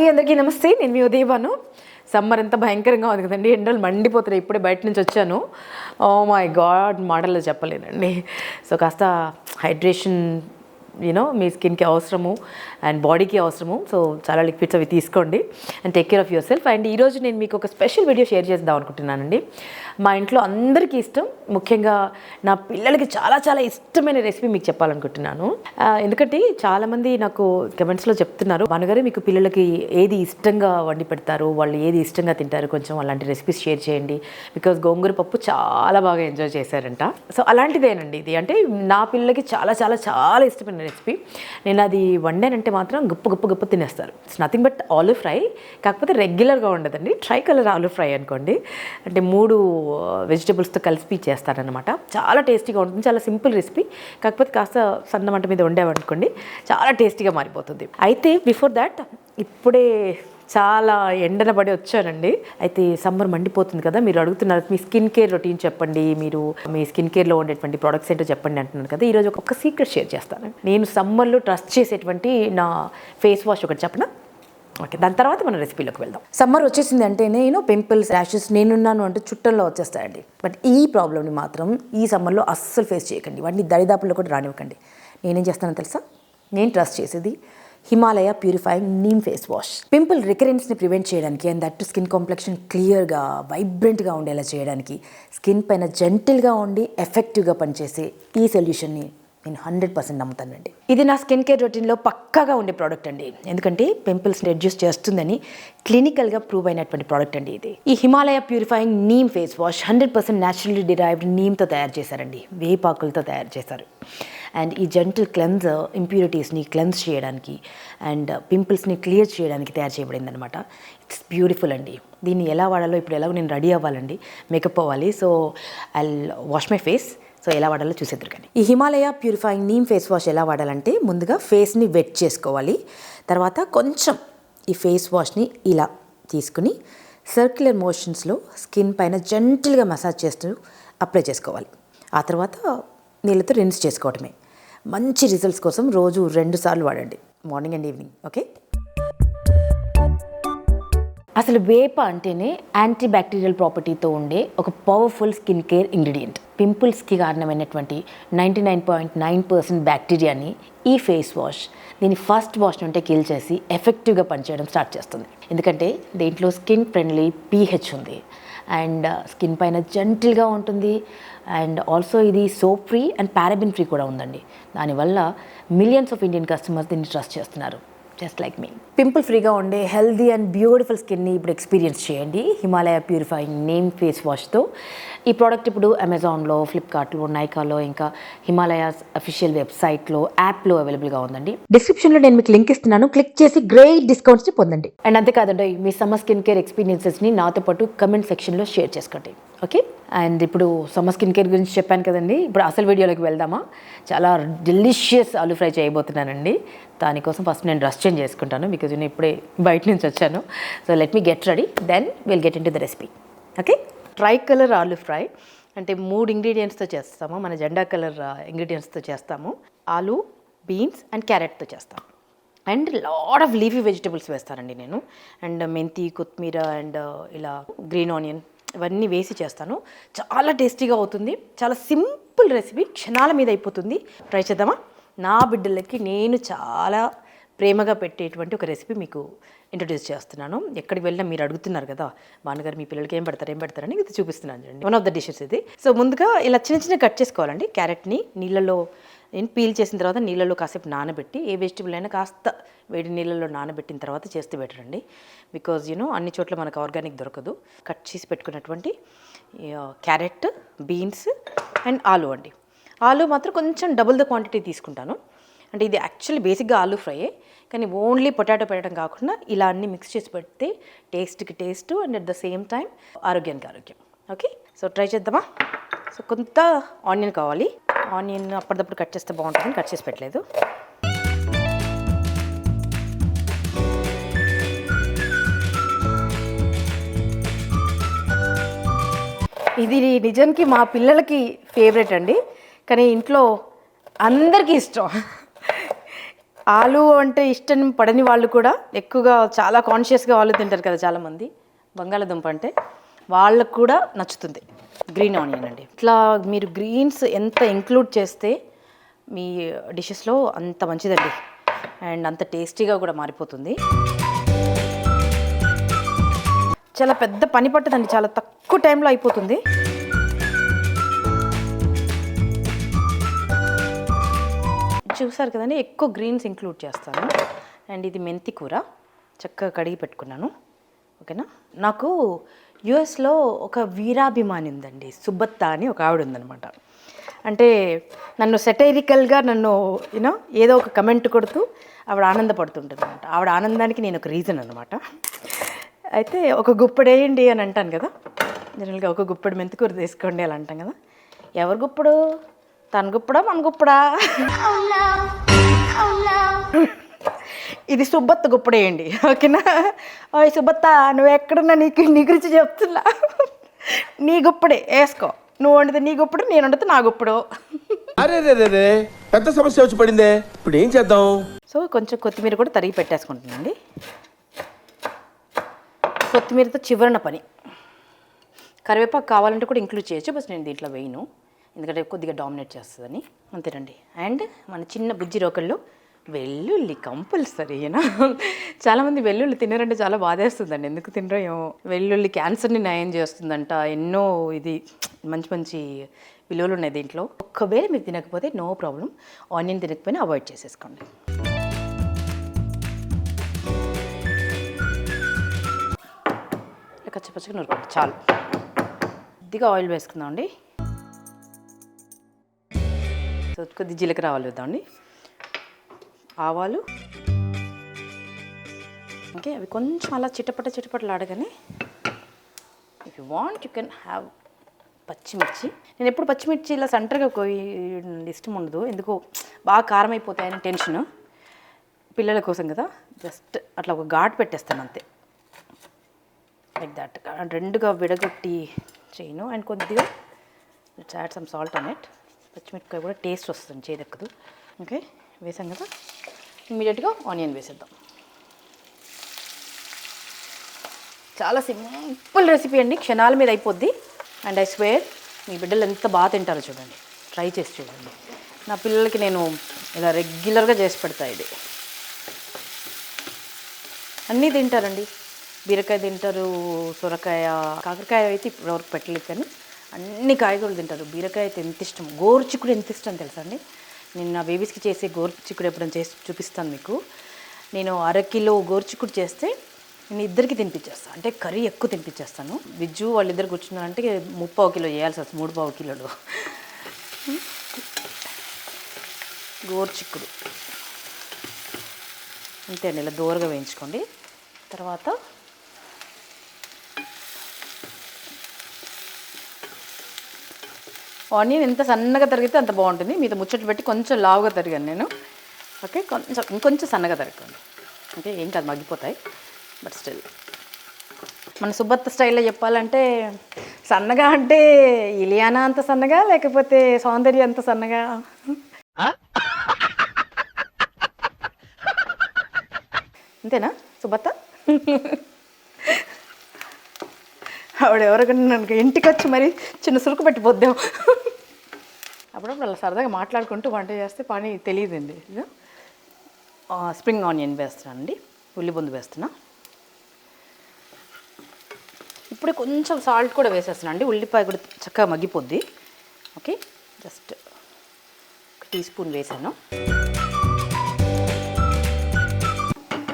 Hi అందరికీ నమస్తే. నేను మీ ఉదయభాను. సమ్మర్ ఎంత భయంకరంగా ఉంది కదండి, ఎండలు మండిపోతున్నాయి. ఇప్పుడే బయట నుంచి వచ్చాను. ఓ మై గాడ్, మాటల్లో చెప్పలేనండి. సో కాస్త హైడ్రేషన్ మీ స్కిన్కి అవసరము అండ్ బాడీకి అవసరము. సో చాలా లిక్విడ్స్ అవి తీసుకోండి and take care of your self. And ఈరోజు నేను మీకు ఒక స్పెషల్ వీడియో షేర్ చేద్దాం అనుకుంటున్నానండి. మా ఇంట్లో అందరికీ ఇష్టం, ముఖ్యంగా నా పిల్లలకి చాలా చాలా ఇష్టమైన రెసిపీ మీకు చెప్పాలనుకుంటున్నాను. ఎందుకంటే చాలామంది నాకు కమెంట్స్లో చెప్తున్నారు, భానుగారు మీకు పిల్లలకి ఏది ఇష్టంగా వండి పెడతారు, వాళ్ళు ఏది ఇష్టంగా తింటారు, కొంచెం అలాంటి రెసిపీస్ షేర్ చేయండి. బికాజ్ గోంగూర పప్పు చాలా బాగా ఎంజాయ్ చేశారంట. సో అలాంటిదేనండి ఇది. అంటే నా పిల్లలకి చాలా చాలా చాలా ఇష్టమైన రెసిపీ. నేను అది వండానంటే మాత్రం గొప్ప తినేస్తారు. It's nothing but aloo fry. కాకపోతే రెగ్యులర్గా ఉండదండి, ట్రై కలర్ ఆలూ ఫ్రై అనుకోండి. అంటే 3 వెజిటబుల్స్తో కలిపి చేస్తారనమాట. చాలా టేస్టీగా ఉంటుంది. చాలా సింపుల్ రెసిపీ, కాకపోతే కాస్త సన్న మంట మీద వండామనుకోండి చాలా టేస్టీగా మారిపోతుంది. అయితే బిఫోర్ దాట్, ఇప్పుడే చాలా ఎండన పడి వచ్చానండి. అయితే సమ్మర్ మండిపోతుంది కదా, మీరు అడుగుతున్నారు మీ స్కిన్ కేర్ రొటీన్ చెప్పండి, మీరు మీ స్కిన్ కేర్లో ఉండేటువంటి ప్రొడక్ట్స్ ఏంటో చెప్పండి అంటున్నాను కదా. ఈరోజు ఒక సీక్రెట్ షేర్ చేస్తాను. నేను సమ్మర్లో ట్రస్ట్ చేసేటువంటి నా ఫేస్ వాష్ ఒకటి చెప్పనా? ఓకే, దాని తర్వాత మన రెసిపీలోకి వెళ్దాం. సమ్మర్ వచ్చేసింది అంటే పింపుల్స్, ర్యాషెస్ నేనున్నాను అంటే చుట్టంలో వచ్చేస్తాయండి. బట్ ఈ ప్రాబ్లమ్ని మాత్రం ఈ సమ్మర్లో అస్సలు ఫేస్ చేయకండి. వాటిని దరిదాపుల్లో కూడా రానివ్వకండి. నేనేం చేస్తానో తెలుసా? నేను ట్రస్ట్ చేసేది Himalaya purifying neem face wash. Pimple రికరెన్స్ని ప్రివెంట్ చేయడానికి అండ్ దట్ స్కిన్ కాంప్లెక్షన్ క్లియర్గా వైబ్రెంట్గా ఉండేలా చేయడానికి, స్కిన్ పైన జెంటిల్గా ఉండి ఎఫెక్టివ్గా పనిచేసే ఈ సొల్యూషన్ని నేను 100% నమ్ముతానండి. ఇది నా స్కిన్ కేర్ రొటీన్లో పక్కాగా ఉండే ప్రోడక్ట్ అండి. ఎందుకంటే పింపుల్స్ని రెడ్యూస్ చేస్తుందని క్లినికల్గా ప్రూవ్ అయినటువంటి ప్రోడక్ట్ అండి ఇది. ఈ Himalaya purifying neem face wash 100% naturally derived నీమ్తో తయారు చేశారండి. వేపాకులతో తయారు చేశారు. అండ్ ఈ జెంటిల్ క్లెన్జర్ ఇంప్యూరిటీస్ని క్లెన్స్ చేయడానికి అండ్ పింపుల్స్ని క్లియర్ చేయడానికి తయారు చేయబడింది అనమాట. ఇట్స్ బ్యూటిఫుల్ అండి. దీన్ని ఎలా వాడాలో ఇప్పుడు ఎలాగో నేను రెడీ అవ్వాలండి, మేకప్ అవ్వాలి. So I wash my face. So ఎలా వాడాలో చూసేద్దరు. కానీ ఈ Himalaya purifying neem face wash ఎలా వాడాలంటే, ముందుగా ఫేస్ని వెట్ చేసుకోవాలి. తర్వాత కొంచెం ఈ ఫేస్ వాష్ని ఇలా తీసుకుని సర్క్యులర్ మోషన్స్లో స్కిన్ పైన జెంటిల్గా మసాజ్ చేస్తూ అప్లై చేసుకోవాలి. ఆ తర్వాత నీళ్ళతో రిన్స్ చేసుకోవటమే. మంచి రిజల్ట్స్ కోసం రోజు 2 సార్లు వాడండి, మార్నింగ్ అండ్ ఈవినింగ్. ఓకే. అసలు వేప అంటేనే యాంటీ బ్యాక్టీరియల్ ప్రాపర్టీతో ఉండే ఒక పవర్ఫుల్ స్కిన్ కేర్ ఇంగ్రీడియంట్. పింపుల్స్కి కారణమైనటువంటి 99.9% బ్యాక్టీరియాని ఈ ఫేస్ వాష్ దీని ఫస్ట్ వాష్ నుంటే కిల్ చేసి ఎఫెక్టివ్గా పనిచేయడం స్టార్ట్ చేస్తుంది. ఎందుకంటే దీంట్లో స్కిన్ ఫ్రెండ్లీ pH ఉంది అండ్ స్కిన్ పైన జెంటిల్గా ఉంటుంది. అండ్ ఆల్సో ఇది soap free and paraben free కూడా ఉందండి. దానివల్ల మిలియన్స్ ఆఫ్ ఇండియన్ కస్టమర్స్ దీన్ని ట్రస్ట్ చేస్తున్నారు, జస్ట్ లైక్ మీ. పింపుల్ ఫ్రీగా ఉండే హెల్దీ అండ్ బ్యూటిఫుల్ స్కిన్ని ఇప్పుడు ఎక్స్పీరియన్స్ చేయండి హిమాలయ ప్యూరిఫైయింగ్ నీమ్ ఫేస్ వాష్తో. ఈ ప్రోడక్ట్ ఇప్పుడు అమెజాన్లో, ఫ్లిప్కార్ట్లో, నైకాలో, ఇంకా హిమాలయాస్ అఫీషియల్ వెబ్సైట్లో, యాప్లో అవైలబుల్గా ఉందండి. డిస్క్రిప్షన్లో నేను మీకు లింక్ ఇస్తున్నాను, క్లిక్ చేసి గ్రేట్ డిస్కౌంట్స్ని పొందండి. అండ్ అంతేకాదండి, మీ సమ్మర్ స్కిన్ కేర్ ఎక్స్పీరియన్సెస్ని నాతో పాటు కమెంట్ సెక్షన్లో షేర్ చేసుకోండి. ఓకే. అండ్ ఇప్పుడు సమ్మర్ స్కిన్ కేర్ గురించి చెప్పాను కదండి, ఇప్పుడు అసలు వీడియోలోకి వెళ్దామా? చాలా డెలిషియస్ ఆలూ ఫ్రై చేయబోతున్నానండి. దానికోసం ఫస్ట్ నేను డ్రెస్ చేంజ్ చేసుకుంటాను, బికాజ్ నేను ఇప్పుడే బయట నుంచి వచ్చాను. So let me get ready, then will get into the recipe. Okay. Tricolour aloo fry అంటే 3 ఇంగ్రీడియంట్స్తో చేస్తాము. మన జెండా కలర్ ఇంగ్రీడియంట్స్తో చేస్తాము. ఆలూ, బీన్స్ అండ్ క్యారెట్తో చేస్తాము. And lot of leafy vegetables వేస్తానండి నేను. అండ్ మెంతి, కొత్తిమీర అండ్ ఇలా గ్రీన్ ఆనియన్ ఇవన్నీ వేసి చేస్తాను. చాలా టేస్టీగా అవుతుంది. చాలా సింపుల్ రెసిపీ, క్షణాల మీద అయిపోతుంది. ట్రై చేద్దామా? నా బిడ్డలకి నేను చాలా ప్రేమగా పెట్టేటువంటి ఒక రెసిపీ మీకు ఇంట్రొడ్యూస్ చేస్తున్నాను. ఎక్కడికి వెళ్ళినా మీరు అడుగుతున్నారు కదా, భానుగారు మీ పిల్లలకి ఏం పెడతారని ఇది చూపిస్తున్నాను చూడండి. వన్ ఆఫ్ ద డిషెస్ ఇది. సో ముందుగా ఇలా చిన్న కట్ చేసుకోవాలండి. క్యారెట్ని నీళ్ళలో నేను పీల్ చేసిన తర్వాత నీళ్ళలో కాసేపు నానబెట్టి, ఏ వెజిటబుల్ అయినా కాస్త వేడి నీళ్ళలో నానబెట్టిన తర్వాత చేస్తే బెటర్ అండి. బికాజ్ అన్ని చోట్ల మనకు ఆర్గానిక్ దొరకదు. కట్ చేసి పెట్టుకున్నటువంటి క్యారెట్, బీన్స్ అండ్ ఆలూ అండి. ఆలూ మాత్రం కొంచెం డబుల్ ద క్వాంటిటీ తీసుకుంటాను. అంటే ఇది యాక్చువల్లీ బేసిక్గా ఆలూ ఫ్రైయే, కానీ ఓన్లీ పొటాటో పెట్టడం కాకుండా ఇలా అన్నీ మిక్స్ చేసి పెడితే టేస్ట్కి taste and at the same time ఆరోగ్యానికి ఆరోగ్యం. ఓకే. సో ట్రై చేద్దామా? సో కొంత ఆనియన్ కావాలి. ఆనియన్ అప్పటిదప్పుడు కట్ చేస్తే బాగుంటుందని కట్ చేసి పెట్టలేదు. ఇది నిజానికి మా పిల్లలకి ఫేవరెట్ అండి, కానీ ఇంట్లో అందరికీ ఇష్టం. ఆలు అంటే ఇష్టం పడని వాళ్ళు కూడా ఎక్కువగా చాలా కాన్షియస్గా ఆలు తింటారు కదా చాలామంది, బంగాళదుంప అంటే వాళ్ళకు కూడా నచ్చుతుంది గ్రీన్ ఆనియన్ అండి. ఇట్లా మీరు గ్రీన్స్ ఎంత ఇంక్లూడ్ చేస్తే మీ డిషెస్లో అంత మంచిదండి, అండ్ అంత టేస్టీగా కూడా మారిపోతుంది. చాలా పెద్ద పని పట్టదండి, చాలా తక్కువ టైంలో అయిపోతుంది. చూసారు కదండి, ఎక్కువ గ్రీన్స్ ఇంక్లూడ్ చేస్తాను. అండ్ ఇది మెంతి కూర చక్కగా కడిగి పెట్టుకున్నాను. ఓకేనా. నాకు యుఎస్లో ఒక వీరాభిమాని ఉందండి, సుబ్బత్త అని ఒక ఆవిడ ఉందనమాట. అంటే నన్ను సెటైరికల్గా నన్ను ఏదో ఒక కమెంట్ కొడుతూ ఆవిడ ఆనందపడుతుంటుంది అనమాట. ఆవిడ ఆనందానికి నేను ఒక రీజన్ అనమాట. అయితే ఒక గుప్పడు వేయండి అని అంటాను కదా, జనరల్గా ఒక గుప్పడు మెంతికూర తీసుకోండి అలా అంటాం కదా. ఎవరు గుప్పుడు, తన గుప్పుడా మన గుప్పుడా? ఇది సుబ్బత్త గుప్పడేయండి. ఓకేనా. ఓయ్ సుబ్బత్త, నువ్వు ఎక్కడున్నా నీ గురించి చెప్తున్నా, నీ గుప్పడే వేసుకో. నువ్వు వండితే నీ గుప్పుడు, నేను వండితే నా గుప్పుడు. అరే రే పెద్ద సమస్య వచ్చి పడిందే, ఇప్పుడు ఏం చేద్దాం? సో కొంచెం కొత్తిమీర కూడా తరిగి పెట్టేసుకుంటున్నానండి. కొత్తిమీరతో చివరన పని. కరివేపాకు కావాలంటే కూడా ఇంక్లూడ్ చేయొచ్చు, బట్ నేను దీంట్లో వేయను, ఎందుకంటే కొద్దిగా డామినేట్ చేస్తుందని. అంతేనండి. అండ్ మన చిన్న బుజ్జి రోకల్లో వెల్లుల్లి కంపల్సరీ. చాలామంది వెల్లుల్లి తినరంటే చాలా బాధేస్తుందండి, ఎందుకు తినరో ఏమో. వెల్లుల్లి క్యాన్సర్ని నయం చేస్తుందంట, ఎన్నో ఇది మంచి మంచి విలువలు ఉన్నాయి దీంట్లో. ఒకవేళ మీరు తినకపోతే నో ప్రాబ్లం, ఆనియన్ తినకపోయినా అవాయిడ్ చేసేసుకోండి. కచ్చపచ్చగా నూరుకోండి చాలు. కొద్దిగా ఆయిల్ వేసుకుందాం అండి. సో కొద్ది జీలకర్ర ఆవాలు వేద్దామండి, ఆవాలు. ఓకే, అవి కొంచెం అలా చిటపటలాడగానే if you want you can have పచ్చిమిర్చి. నేను ఎప్పుడు పచ్చిమిర్చి ఇలా సెంటర్గా ఇష్టం ఉండదు, ఎందుకో బాగా కారం అయిపోతాయని టెన్షన్. పిల్లల కోసం కదా, జస్ట్ అట్లా ఒక ఘాటు పెట్టేస్తాను అంతే, లైక్ దట్. రెండుగా విడగొట్టి చేయను. అండ్ కొద్దిగా let's add some salt on it. పచ్చిమిరపకాయ కూడా టేస్ట్ వస్తుంది, చేదెక్కదు. ఓకే, వేసాం కదా, ఇమ్మీడియట్గా ఆనియన్ వేసేద్దాం. చాలా సింపుల్ రెసిపీ అండి, క్షణాల మీద అయిపోద్ది. అండ్ ఐ స్వేర్ మీ బిడ్డలు ఎంత బాగా తింటారో చూడండి, ట్రై చేసి చూడండి. నా పిల్లలకి నేను ఇలా రెగ్యులర్గా చేసి పెడతా. ఇది అన్నీ తింటారండి, బీరకాయ తింటారు, సొరకాయ, కాకరకాయ అయితే ఇప్పటివరకు పెట్టలేదు, కానీ అన్ని కాయగూరలు తింటారు. బీరకాయ అయితే ఎంత ఇష్టం, గోరుచిక్కుడు ఎంత ఇష్టం తెలుసా అండి. నేను నా బేబీస్కి చేసే గోరుచిక్కుడు ఎప్పుడైనా చేసి చూపిస్తాను మీకు. నేను 1/2 కిలో గోరుచిక్కుడు చేస్తే నేను ఇద్దరికి తినిపించేస్తాను, అంటే కర్రీ ఎక్కువ తినిపించేస్తాను. విజ్జు వాళ్ళిద్దరు కూర్చున్నారంటే 3/4 కిలో చేయాల్సి వస్తుంది, 3/4 కిలోలు గోరుచిక్కుడు. అంతే అండి, ఇలా దూరగా వేయించుకోండి. తర్వాత ఆనియన్ ఎంత సన్నగా తరిగితే అంత బాగుంటుంది. మీతో ముచ్చట్లు పెట్టి కొంచెం లావుగా తరిగాను నేను. ఓకే, ఇంకొంచెం సన్నగా తరగండి. ఓకే, ఏం కాదు, మగ్గిపోతాయి, బట్ స్టిల్ మన సుబ్బత్త స్టైల్లో చెప్పాలంటే సన్నగా అంటే ఇలియానా అంత సన్నగా, లేకపోతే సౌందర్య అంత సన్నగా? అంతేనా సుబ్బత్త? ఆవిడెవరికైనా నన్ను ఇంటికి వచ్చి మరి చిన్న సురుకు పెట్టిపోద్దాం. అప్పుడప్పుడు అలా సరదాగా మాట్లాడుకుంటూ వంట చేస్తే పని తెలియదండి. స్ప్రింగ్ ఆనియన్ వేస్తున్నానండి, ఉల్లిబొందు వేస్తున్నా. ఇప్పుడు కొంచెం సాల్ట్ కూడా వేసేస్తున్నా అండి, ఉల్లిపాయ కూడా చక్కగా మగ్గిపోద్ది. ఓకే, జస్ట్ 1 టీ స్పూన్ వేసాను.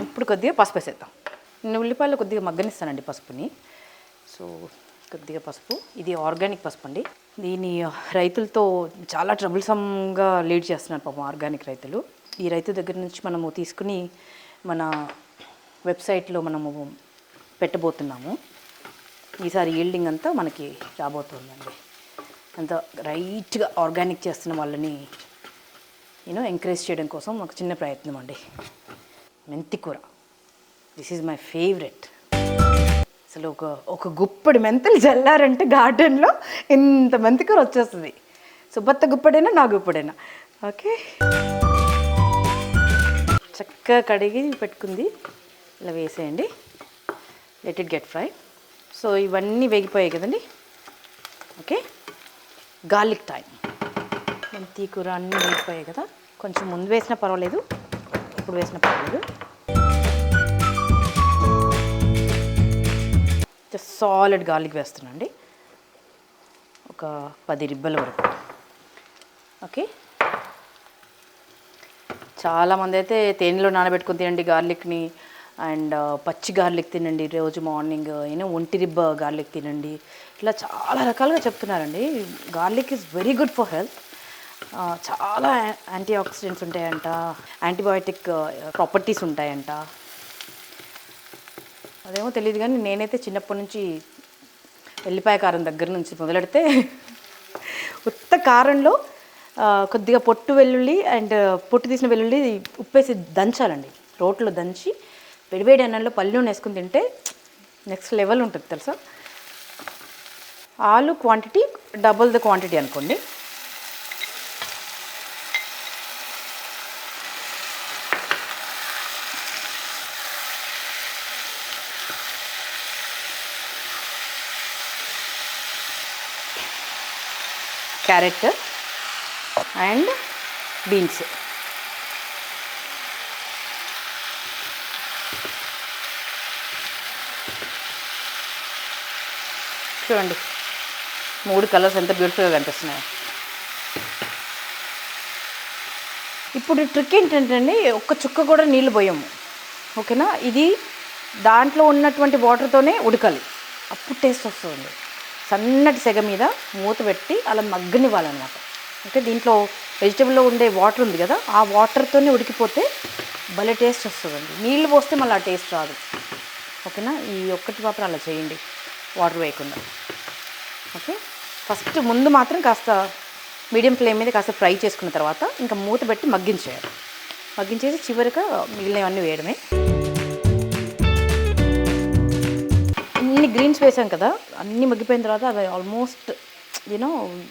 ఇప్పుడు కొద్దిగా పసుపు వేసేద్దాం. నేను ఉల్లిపాయలు కొద్దిగా మగ్గనిస్తానండి పసుపుని. సో కొద్దిగా పసుపు, ఇది ఆర్గానిక్ పసుపు అండి. దీని రైతులతో చాలా ట్రబుల్సమ్గా లీడ్ చేస్తున్నారు పాపం ఆర్గానిక్ రైతులు. ఈ రైతు దగ్గర నుంచి మనము తీసుకుని మన వెబ్సైట్లో మనము పెట్టబోతున్నాము. ఈసారి ఈల్డింగ్ అంతా మనకి రాబోతుందండి. అంత రైట్గా ఆర్గానిక్ చేస్తున్న వాళ్ళని ఎంకరేజ్ చేయడం కోసం ఒక చిన్న ప్రయత్నం అండి. మెంతి కూర, దిస్ ఈజ్ మై ఫేవరెట్. అసలు ఒక గుప్పడి మెంతులు చల్లారంటే గార్డెన్లో ఇంత మెంతికూర వచ్చేస్తుంది. సుబ్బత్త గుప్పడైనా నా గుప్పడైనా. ఓకే, చక్కగా కడిగి పెట్టుకుంది ఇలా వేసేయండి. Let it get fry. So ఇవన్నీ వేగిపోయాయి కదండి. Okay, garlic time. మెంతి కూర అన్నీ వేగిపోయాయి కదా, కొంచెం ముందు వేసినా పర్వాలేదు, ఇప్పుడు వేసినా పర్వాలేదు. జస్ట్ సాలిడ్ గార్లిక్ వేస్తున్నాండి, ఒక 10 రిబ్బల వరకు. ఓకే, చాలామంది అయితే తేనెలో నానబెట్టుకుని తినండి గార్లిక్ని, అండ్ పచ్చి గార్లిక్ తినండి రోజు మార్నింగ్, ఒంటి రిబ్బ గార్లిక్ తినండి, ఇట్లా చాలా రకాలుగా చెప్తున్నారండి. Garlic is very good for health. చాలా యాంటీ ఆక్సిడెంట్స్ ఉంటాయంట, యాంటీబయాటిక్ ప్రాపర్టీస్ ఉంటాయంట. అదేమో తెలియదు కానీ నేనైతే చిన్నప్పటి నుంచి వెల్లిపాయ కారం దగ్గర నుంచి మొదలెడితే ఉత్త కారంలో కొద్దిగా పొట్టు వెల్లుల్లి అండ్ పొట్టు తీసిన వెల్లుల్లి ఉప్పేసి దంచాలండి, రోట్లో దంచి వేడివేడి అన్నంలో పల్లి నూనె వేసుకుని తింటే నెక్స్ట్ లెవెల్ ఉంటుంది తెలుసా. ఆలు క్వాంటిటీ డబుల్ ద క్వాంటిటీ అనుకోండి. Carrot and beans. చూడండి 3 కలర్స్ ఎంత బ్యూటిఫుల్గా కనిపిస్తున్నాయి. ఇప్పుడు ట్రిక్ ఏంటంటే ఒక్క చుక్క కూడా నీళ్ళు పోయాము, ఓకేనా. ఇది దాంట్లో ఉన్నటువంటి వాటర్తోనే ఉడకాలి, అప్పుడు టేస్ట్ వస్తుంది. సన్నటి సెగ మీద మూత పెట్టి అలా మగ్గనివ్వాలన్నమాట. ఓకే, దీంట్లో వెజిటబుల్లో ఉండే వాటర్ ఉంది కదా, ఆ వాటర్తోనే ఉడికిపోతే భలే టేస్ట్ వస్తుందండి. నీళ్ళు పోస్తే మళ్ళీ ఆ టేస్ట్ రాదు, ఓకేనా. ఈ ఒక్కటి మాత్రం అలా చేయండి, వాటర్ వేయకుండా. ఓకే, ఫస్ట్ ముందు మాత్రం కాస్త మీడియం ఫ్లేమ్ మీద కాస్త ఫ్రై చేసుకున్న తర్వాత ఇంకా మూత పెట్టి మగ్గించేయాలి. మగ్గించేసి చివరిగా మిగిలినవన్నీ వేయడమే. అన్ని గ్రీన్స్ వేసాం కదా, అన్నీ మగ్గిపోయిన తర్వాత అవి ఆల్మోస్ట్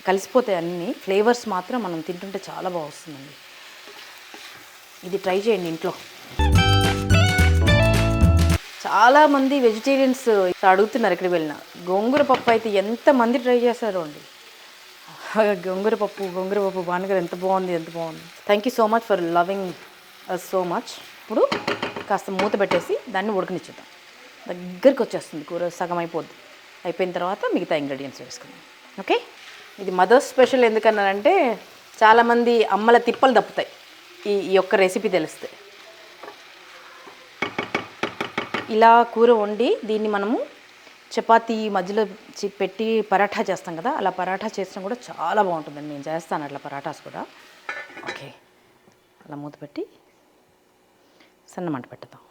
కలిసిపోతాయి అన్నీ. ఫ్లేవర్స్ మాత్రం మనం తింటుంటే చాలా బాగా వస్తుందండి. ఇది ట్రై చేయండి ఇంట్లో. చాలామంది వెజిటేరియన్స్ అడుగుతున్నారు ఎక్కడికి వెళ్ళినా. గోంగూర పప్పు అయితే ఎంతమంది ట్రై చేశారో అండి. గోంగూర పప్పు బాగా ఎంత బాగుంది. Thank you so much for loving us so much. ఇప్పుడు కాస్త మూత పెట్టేసి దాన్ని ఉడకనిచ్చేద్దాం. దగ్గరికి వచ్చేస్తుంది కూర, సగం అయిపోద్ది. అయిపోయిన తర్వాత మిగతా ఇంగ్రీడియంట్స్ వేసుకుందాం. ఓకే, ఇది మదర్స్ స్పెషల్. ఎందుకన్నారంటే చాలామంది అమ్మల తిప్పలు తప్పుతాయి ఈ యొక్క రెసిపీ తెలిస్తే. ఇలా కూర వండి దీన్ని మనము చపాతీ మధ్యలో పెట్టి పరాఠా చేస్తాం కదా, అలా పరాఠా చేసినా కూడా చాలా బాగుంటుందండి. నేను చేస్తాను అట్లా పరాఠాస్ కూడా. ఓకే, అలా మూత పెట్టి సన్నమంట పెడతాం.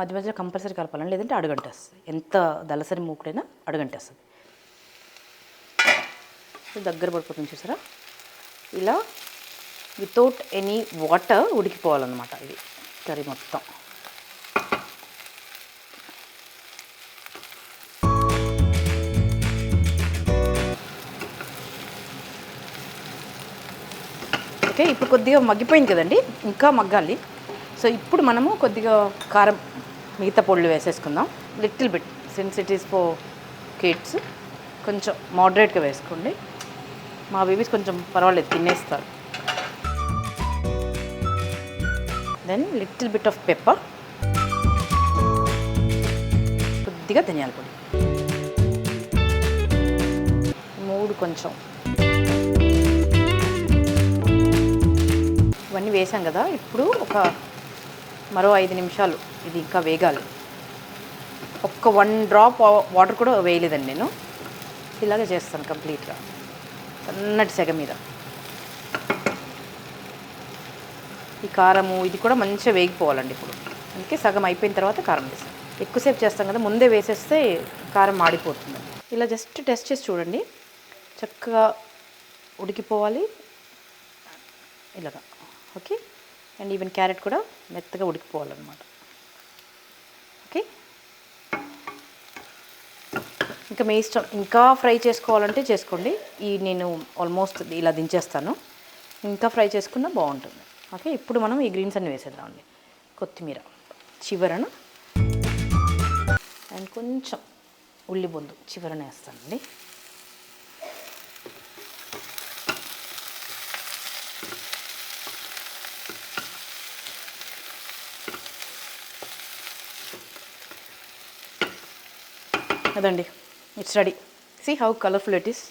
మధ్య మధ్యలో కంపల్సరీ కలపాలని, లేదంటే అడుగంటేస్తుంది. ఎంత దలసరి మూకుడైనా అడుగంటేస్తుంది. దగ్గర పడిపోతుంది చూసారా. ఇలా వితౌట్ ఎనీ వాటర్ ఉడికిపోవాలన్నమాట ఇది కర్రీ మొత్తం. ఓకే, ఇప్పుడు కొద్దిగా మగ్గిపోయింది కదండి, ఇంకా మగ్గాలి. సో ఇప్పుడు మనము కొద్దిగా కారం, మిగతా పొడులు వేసేసుకుందాం. Little bit, since it is for kids, కొంచెం మోడరేట్గా వేసుకోండి. మా బేబీస్ కొంచెం పర్వాలేదు, తినేస్తారు. Then little bit of pepper, కొద్దిగా ధనియాల పొడి, 3 కొంచెం. ఇవన్నీ వేసాం కదా, ఇప్పుడు మరో 5 నిమిషాలు ఇది ఇంకా వేగాలి. ఒక్క 1 డ్రాప్ వాటర్ కూడా వేయలేదండి నేను. ఇలాగే చేస్తాను కంప్లీట్గా సన్నటి సెగ మీద. ఈ కారము ఇది కూడా మంచిగా వేగిపోవాలండి ఇప్పుడు. అందుకే సగం అయిపోయిన తర్వాత కారం వేసాను. ఎక్కువసేపు చేస్తాం కదా, ముందే వేసేస్తే కారం మాడిపోతుంది. ఇలా జస్ట్ టెస్ట్ చేసి చూడండి, చక్కగా ఉడికిపోవాలి ఇలాగా. ఓకే, అండ్ ఈవెన్ క్యారెట్ కూడా మెత్తగా ఉడికిపోవాలన్నమాట. ఓకే, ఇంకా మీ ఇష్టం, ఇంకా ఫ్రై చేసుకోవాలంటే చేసుకోండి. నేను ఆల్మోస్ట్ ఇలా దించేస్తాను. ఇంకా ఫ్రై చేసుకున్నా బాగుంటుంది. ఓకే, ఇప్పుడు మనం ఈ గ్రీన్స్ అన్ని వేసేద్దామండి. కొత్తిమీర చివరన అండ్ కొంచెం ఉల్లిబొందు చివరన వేస్తానండి. అదండి, it's ready. See how colourful it is,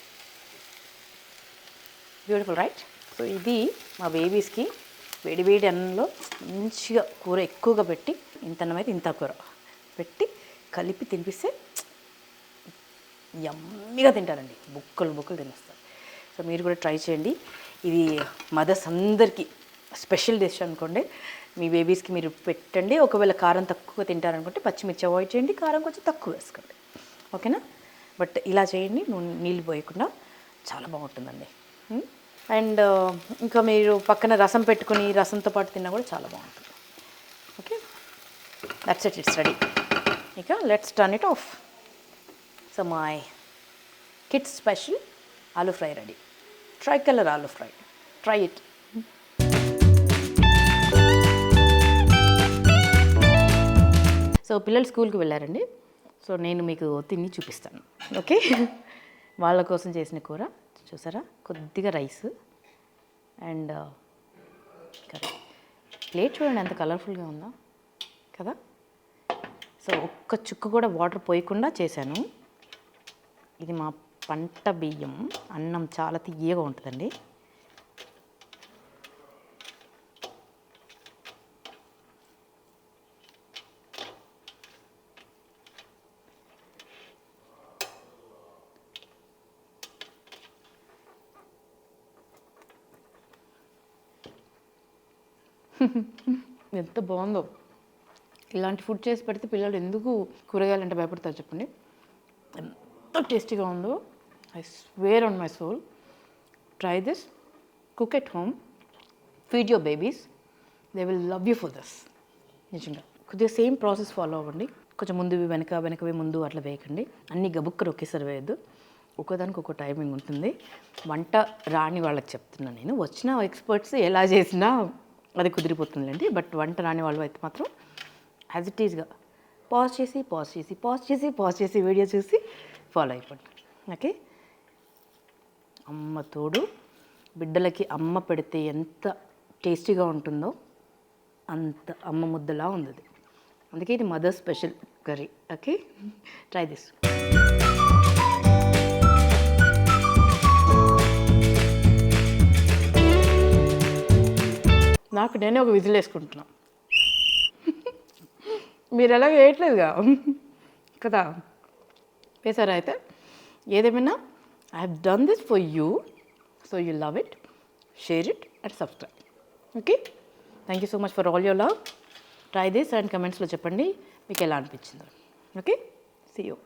beautiful right. So ఇది మా బేబీస్కి వేడి వేడి అన్నంలో మంచిగా కూర ఎక్కువగా పెట్టి, ఇంత అన్నం అయితే ఇంత కూర పెట్టి కలిపి తినిపిస్తే యమ్మీగా తింటారండి, బుక్కలు బుక్కలు తినేస్తారు. సో మీరు కూడా ట్రై చేయండి. ఇది మదర్స్ అందరికీ స్పెషల్ డిష్ అనుకోండి. మీ బేబీస్కి మీరు పెట్టండి. ఒకవేళ కారం తక్కువ తింటారనుకుంటే పచ్చిమిర్చి అవాయిడ్ చేయండి, కారం కొంచెం తక్కువ వేసుకోండి, ఓకేనా. బట్ ఇలా చేయండి, నీళ్ళు పోయకుండా, చాలా బాగుంటుందండి. అండ్ ఇంకా మీరు పక్కన రసం పెట్టుకుని రసంతో పాటు తిన్నా కూడా చాలా బాగుంటుంది. Okay, that's it, it's ready. ఇక let's turn it off. So my kids special aloo fry ready. Tricolour aloo fry, try it. So పిల్లలు స్కూల్కి వెళ్ళారండి. సో నేను మీకు తిని చూపిస్తాను, ఓకే. వాళ్ళ కోసం చేసిన కూర చూసారా, కొద్దిగా రైస్ అండ్ కర్రీ. ప్లేట్ చూడండి ఎంత కలర్ఫుల్గా ఉందో కదా. సో ఒక్క చుక్క కూడా వాటర్ పోయకుండా చేశాను. ఇది మా పంట బియ్యం అన్నం, చాలా తియ్యగా ఉంటుందండి. ఎంత బాగుందో. ఇలాంటి ఫుడ్ చేసి పెడితే పిల్లలు ఎందుకు కూరగాయలు అంటే భయపడతారు చెప్పండి. ఎంత టేస్టీగా ఉందో, I swear on my soul. Try this, cook at home, feed your babies, they will love you for this. నిజంగా కొద్దిగా సేమ్ ప్రాసెస్ ఫాలో అవ్వండి. కొంచెం ముందువి వెనకవి ముందు అట్లా వేయకండి. అన్ని గబుక్కరు ఒకేసారి వేయద్దు, ఒక్కోదానికి ఒక్కో టైమింగ్ ఉంటుంది. వంట రాని వాళ్ళకి చెప్తున్నాను నేను, వచ్చిన ఎక్స్పర్ట్స్ ఎలా చేసినా అది కుదిరిపోతుందండి. బట్ వంట రాని వాళ్ళు అయితే మాత్రం యాజ్ ఇట్ ఈజ్గా పాజ్ చేసి వీడియో చూసి ఫాలో అయిపోండి, ఓకే. అమ్మ తోడు, బిడ్డలకి అమ్మ పెడితే ఎంత టేస్టీగా ఉంటుందో అంత అమ్మ ముద్దలా ఉంది. అందుకే ఇది mother special curry, okay. Try this. నాకు నేనే ఒక విజిల్ వేసుకుంటున్నా. మీరు ఎలాగ వేయట్లేదుగా కదా, వేసారా? అయితే ఏదేమైనా I have done this for you, so you love it, share it and subscribe, okay. Thank you so much for all your love. Try this and కమెంట్స్లో చెప్పండి మీకు ఎలా అనిపించిందో, ఓకే. See you.